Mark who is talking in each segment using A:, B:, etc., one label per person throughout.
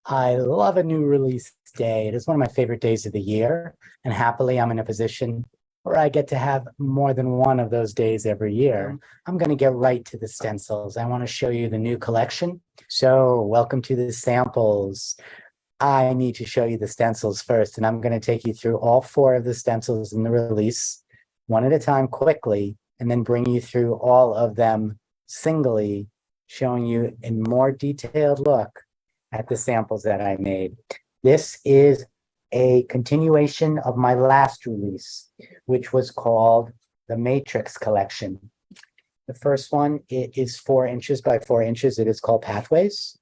A: I love a new release day. It is one of my favorite days of the year. And happily, I'm in a position where I get to have more than one of those days every year. I'm going to get right to the stencils. I want to show you the new collection. So, welcome to the samples. I need to show you the stencils first, and I'm going to take you through all four of the stencils in the release, one at a time quickly, and then bring you through all of them singly, showing you in more detailed look at the samples that I made. This is a continuation of my last release, which was called the Matrix Collection. The first one, it is 4 inches by 4 inches. It is called Pathways.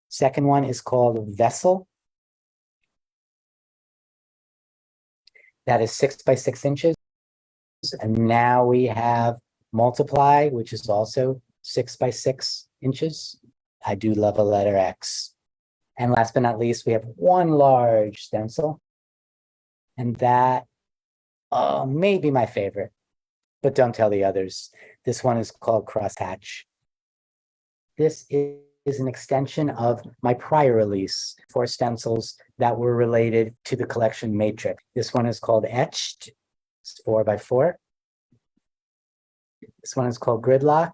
A: Second one is called Vessel. That is 6 by 6 inches. And now we have Multiply, which is also 6 by 6 inches. I do love a letter X. And last but not least, we have one large stencil. And that may be my favorite, but don't tell the others. This one is called Crosshatch. This is an extension of my prior release for stencils that were related to the collection Matrix. This one is called Etched. It's 4 by 4. This one is called Gridlock,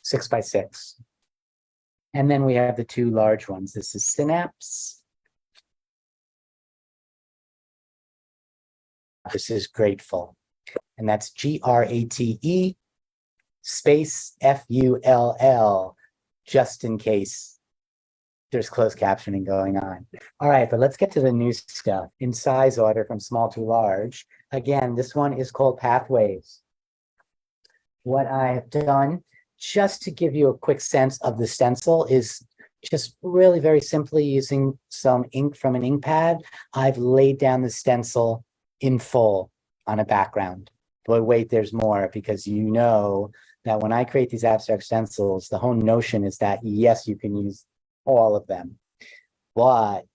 A: 6 by 6. And then we have the 2 large ones. This is Synapse. This is Grateful. And that's Grate space FULL, just in case there's closed captioning going on. All right, but let's get to the new stuff in size order from small to large. Again, this one is called Pathways. What I have done, just to give you a quick sense of the stencil, is just really very simply using some ink from an ink pad. I've laid down the stencil in full on a background. But wait, there's more, because you know that when I create these abstract stencils, the whole notion is that, yes, you can use all of them, but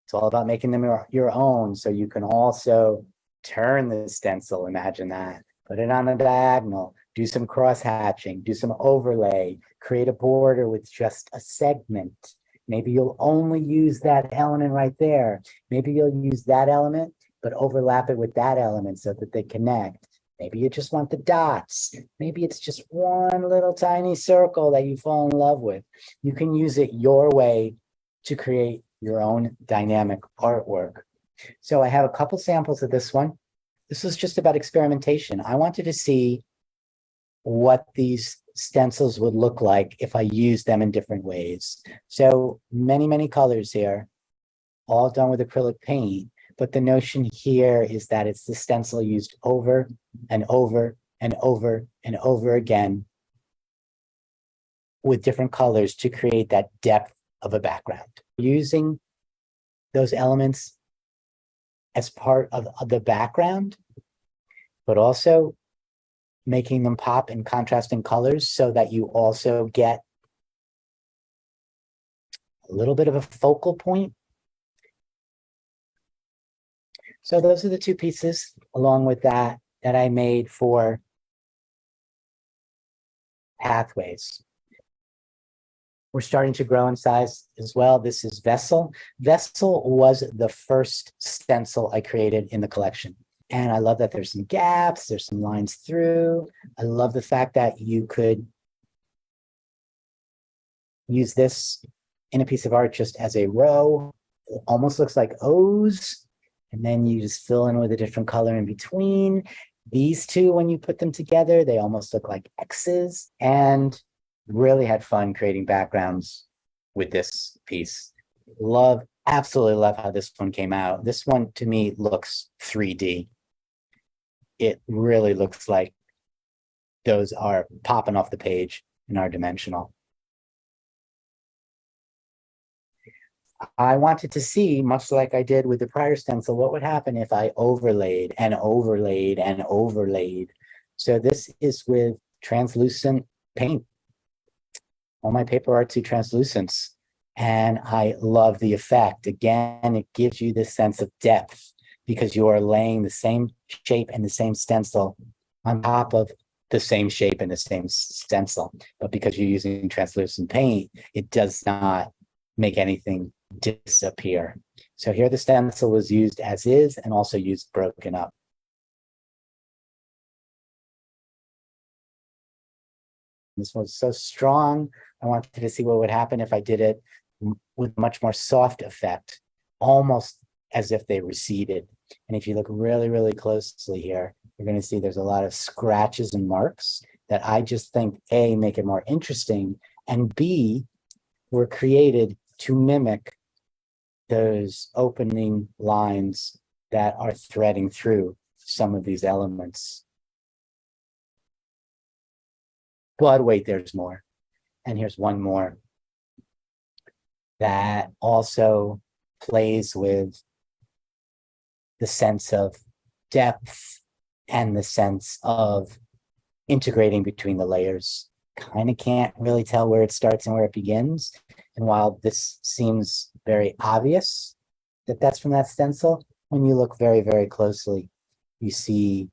A: it's all about making them your own. So you can also turn the stencil, imagine that, put it on a diagonal, do some cross hatching, do some overlay, create a border with just a segment. Maybe you'll only use that element right there. Maybe you'll use that element, but overlap it with that element so that they connect. Maybe you just want the dots. Maybe it's just one little tiny circle that you fall in love with. You can use it your way to create your own dynamic artwork. So I have a couple samples of this one. This was just about experimentation. I wanted to see what these stencils would look like if I used them in different ways. So many colors here, all done with acrylic paint. But the notion here is that it's the stencil used over and over and over and over again with different colors to create that depth of a background. Using those elements as part of the background, but also making them pop in contrasting colors so that you also get a little bit of a focal point. So those are the 2 pieces, along with that I made for Pathways. We're starting to grow in size as well. This is Vessel. Vessel was the first stencil I created in the collection. And I love that there's some gaps, there's some lines through. I love the fact that you could use this in a piece of art just as a row. It almost looks like O's. And then you just fill in with a different color in between. These 2, when you put them together, they almost look like X's. And really had fun creating backgrounds with this piece. Absolutely love how this one came out. This one, to me, looks 3D. It really looks like those are popping off the page and are dimensional. I wanted to see, much like I did with the prior stencil, what would happen if I overlaid and overlaid and overlaid. So this is with translucent paint. All my paper art's translucents, and I love the effect. Again, it gives you this sense of depth because you are laying the same shape and the same stencil on top of the same shape and the same stencil. But because you're using translucent paint, it does not make anything disappear. So here the stencil was used as is and also used broken up. This was so strong. I wanted to see what would happen if I did it with much more soft effect, almost as if they receded. And if you look really, really closely here, you're going to see there's a lot of scratches and marks that I just think, A, make it more interesting, and B, were created to mimic those opening lines that are threading through some of these elements. But wait, there's more. And here's one more that also plays with the sense of depth and the sense of integrating between the layers. Kind of can't really tell where it starts and where it begins. And while this seems very obvious that that's from that stencil, when you look very, very closely, you see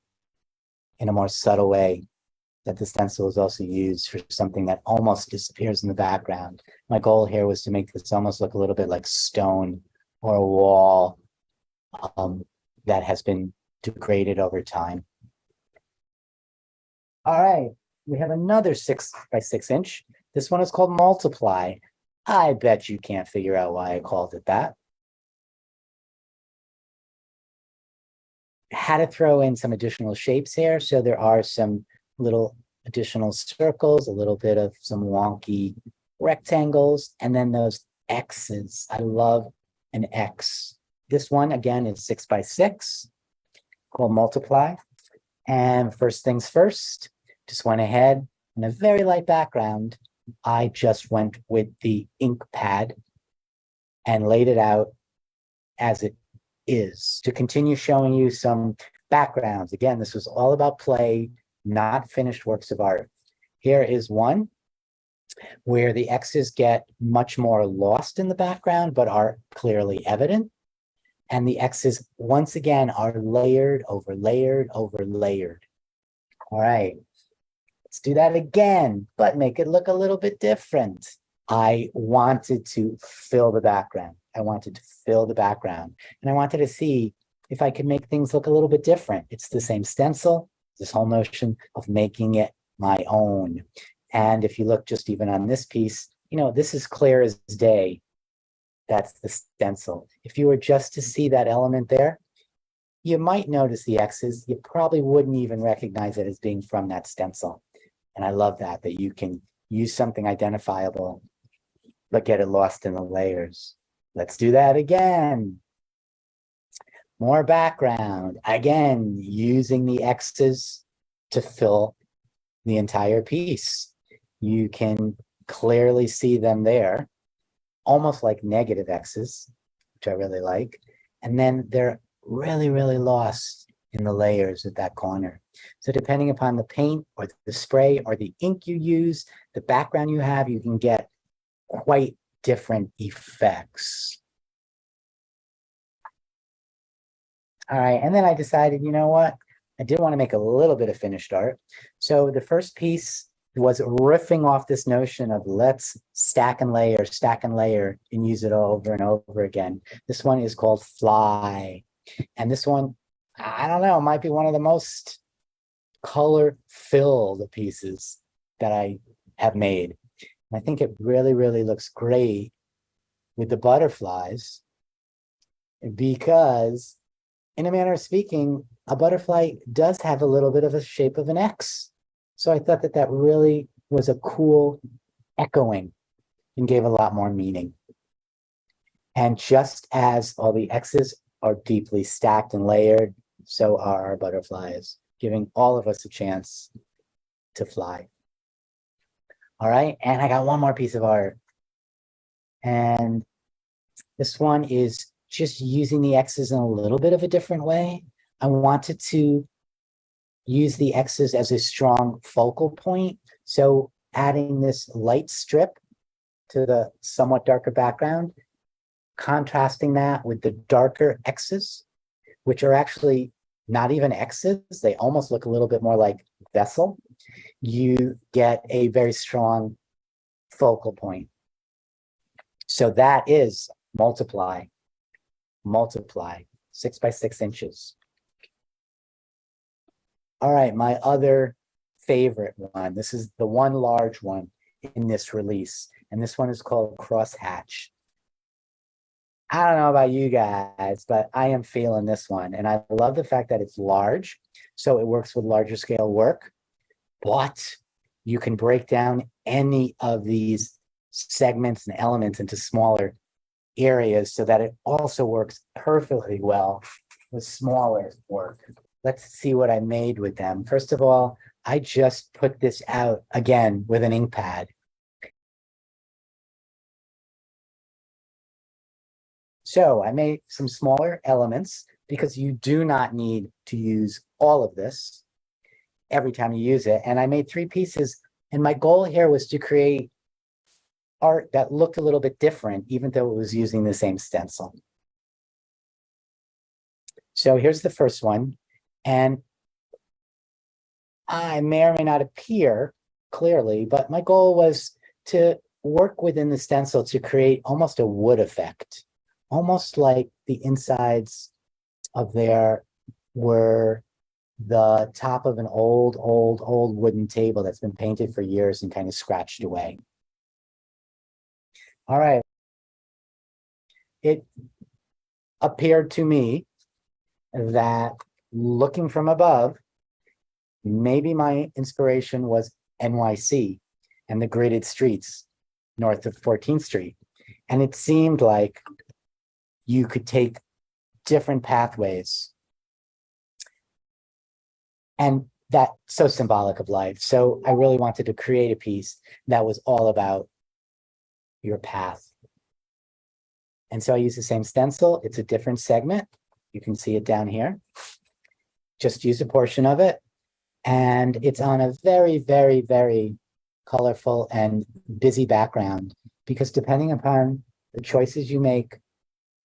A: in a more subtle way that the stencil is also used for something that almost disappears in the background. My goal here was to make this almost look a little bit like stone or a wall that has been degraded over time. All right, we have another 6 by 6 inch. This one is called Multiply. I bet you can't figure out why I called it that. Had to throw in some additional shapes here. So there are some little additional circles, a little bit of some wonky rectangles, and then those X's. I love an X. This one, again, is 6 by 6, called Multiply. And first things first, just went ahead in a very light background. I just went with the ink pad and laid it out as it is to continue showing you some backgrounds. Again, this was all about play, not finished works of art. Here is one where the X's get much more lost in the background, but are clearly evident. And the X's, once again, are layered over layered over layered. All right, let's do that again, but make it look a little bit different. I wanted to fill the background. I wanted to fill the background. And I wanted to see if I could make things look a little bit different. It's the same stencil, this whole notion of making it my own. And if you look just even on this piece, you know, this is clear as day. That's the stencil. If you were just to see that element there, you might notice the X's. You probably wouldn't even recognize it as being from that stencil. And I love that you can use something identifiable, but get it lost in the layers. Let's do that again. More background. Again, using the X's to fill the entire piece. You can clearly see them there, almost like negative X's, which I really like. And then they're really, really lost in the layers at that corner. So depending upon the paint or the spray or the ink you use, the background you have, you can get quite different effects. All right, and then I decided, you know what? I did want to make a little bit of finished art. So the first piece was riffing off this notion of let's stack and layer, and use it over and over again. This one is called Fly. And this one, I don't know, might be one of the most color-filled pieces that I have made. And I think it really, really looks great with the butterflies because, in a manner of speaking, a butterfly does have a little bit of a shape of an X. So I thought that that really was a cool echoing and gave a lot more meaning. And just as all the X's are deeply stacked and layered, so are our butterflies, giving all of us a chance to fly. All right, and I got one more piece of art. And this one is just using the X's in a little bit of a different way. I wanted to use the X's as a strong focal point. So adding this light strip to the somewhat darker background, contrasting that with the darker X's, which are actually not even X's. They almost look a little bit more like vessel, you get a very strong focal point. So that is multiply, 6 by 6 inches. All right, my other favorite one. This is the one large one in this release, and this one is called Crosshatch. I don't know about you guys, but I am feeling this one, and I love the fact that it's large, so it works with larger scale work, but you can break down any of these segments and elements into smaller areas so that it also works perfectly well with smaller work. Let's see what I made with them. First of all, I just put this out again with an ink pad. So I made some smaller elements because you do not need to use all of this every time you use it. And I made 3 pieces. And my goal here was to create art that looked a little bit different, even though it was using the same stencil. So here's the first one. And I may or may not appear clearly, but my goal was to work within the stencil to create almost a wood effect, almost like the insides of there were the top of an old wooden table that's been painted for years and kind of scratched away. All right. It appeared to me that looking from above, maybe my inspiration was NYC and the gridded streets north of 14th Street. And it seemed like you could take different pathways. And that's so symbolic of life. So I really wanted to create a piece that was all about your path. And so I use the same stencil. It's a different segment. You can see it down here. Just use a portion of it. And it's on a very, very, very colorful and busy background, because depending upon the choices you make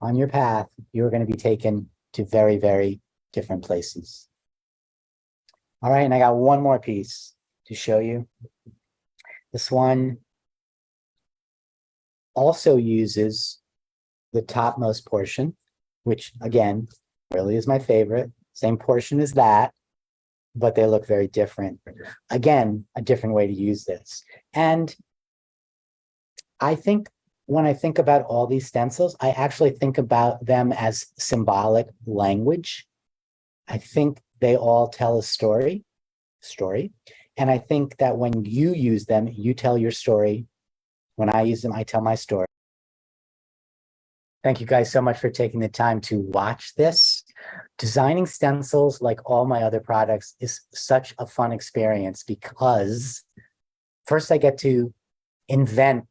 A: on your path, you're going to be taken to very, very different places. All right, and I got one more piece to show you. This one also uses the topmost portion, which again, really is my favorite. Same portion as that, but they look very different. Again, a different way to use this. And I think when I think about all these stencils, I actually think about them as symbolic language. I think they all tell a story. And I think that when you use them, you tell your story. When I use them, I tell my story. Thank you guys so much for taking the time to watch this. Designing stencils, like all my other products, is such a fun experience because first I get to invent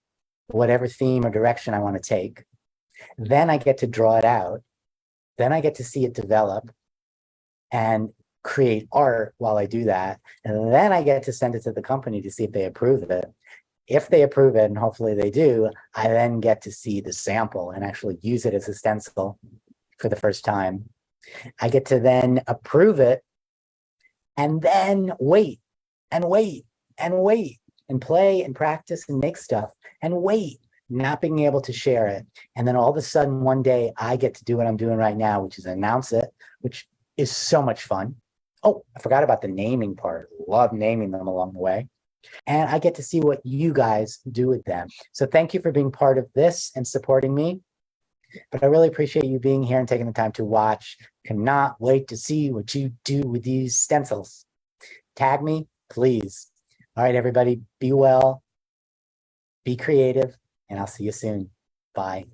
A: whatever theme or direction I want to take. Then I get to draw it out. Then I get to see it develop and create art while I do that. And then I get to send it to the company to see if they approve of it. If they approve it, and hopefully they do, I then get to see the sample and actually use it as a stencil for the first time. I get to then approve it and then wait and wait and wait and play and practice and make stuff and wait, not being able to share it. And then all of a sudden one day I get to do what I'm doing right now, which is announce it, which is so much fun. Oh, I forgot about the naming part. Love naming them along the way. And I get to see what you guys do with them. So thank you for being part of this and supporting me. But I really appreciate you being here and taking the time to watch. Cannot wait to see what you do with these stencils. Tag me, please. All right, everybody, be well, be creative, and I'll see you soon. Bye.